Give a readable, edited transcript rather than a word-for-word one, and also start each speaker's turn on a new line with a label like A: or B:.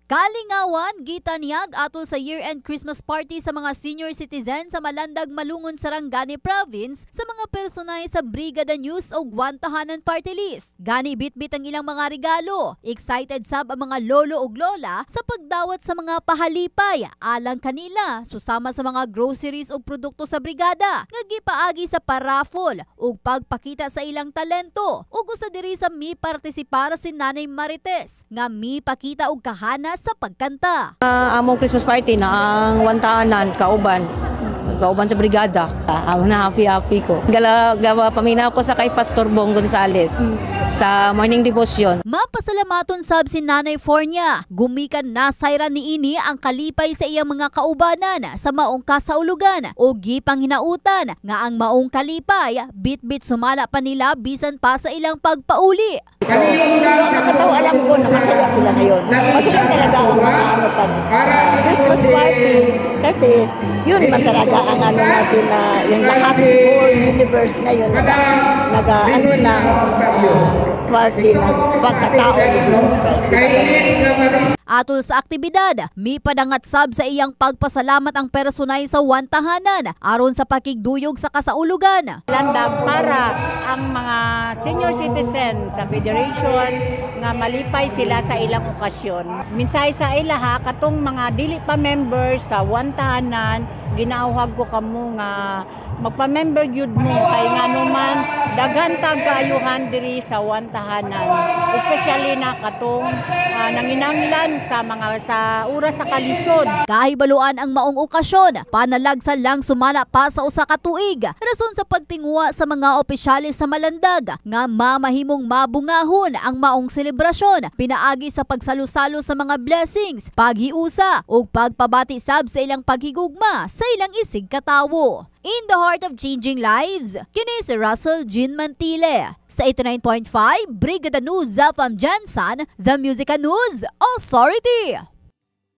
A: Kalingawan, gitaniyag atol sa year-end Christmas party sa mga senior citizen sa Malandag, Malungon, Sarangani Province sa mga personay sa Brigada News o Gwantahanan Party List. Gani bitbit ang ilang mga regalo. Excited sab ang mga lolo o lola sa pagdawat sa mga pahalipay alang kanila susama sa mga groceries o produkto sa brigada nga gipaagi sa paraffol ug pagpakita sa ilang talento. Ug usa diri sa partisipar si Nanay Marites nga pakita og kahana sa pagkanta.
B: Among Christmas party na ang Wantahanan, kauban sa brigada. Amo na happy ko. Gawa paminaw ko sa kay Pastor Bong Gonzales sa morning devotion.
A: Mapasalamaton sab si Nanay Fornia. Gumikan na sayra niini ang kalipay sa iyang mga kaubanan sa maong kasaulugan o gipang hinautan nga ang maong kalipay bit-bit sumala pa nila bisan pa sa ilang pagpauli.
C: Nakatawa alam ko na masaya sila ngayon. Masaya talaga ang mga pag Christmas party kasi yun man talaga ang natin na yung lahat whole universe ngayon party ng pagkatao ni Jesus Christ.
A: Atol sa aktibidad, padangat sab sa iyang pagpasalamat ang personay sa Wantahanan aron sa pakigduyog sa kasaulugan.
C: Landag para ang mga senior citizen sa federation nga malipay sila sa ilang okasyon. Minsay sa ilaha katong mga dili pa members sa Wantahanan, ginauhag ko kamo nga magpa-member gyud mo kay nganuman daghan tag kaayuhan diri sa Wantahanan, especially na katong nanginanglan sa mga sa oras sa kalisod.
A: Kahibaluan ang maong okasyon, panalagsa lang sumala pa sa usa ka tuig. Rason sa pagtingwa sa mga opisyalis sa Malandag nga mamahimong mabungahon ang maong selebrasyon, pinaagi sa pagsalusalo sa mga blessings, paghiusa ug pagpabati sab sa ilang paghigugma sa ilang isig katawo. In the heart of changing lives, kini si Russell Jean Mantile. Sa 89.5, Brigada News FM Jansan, The Music News Authority.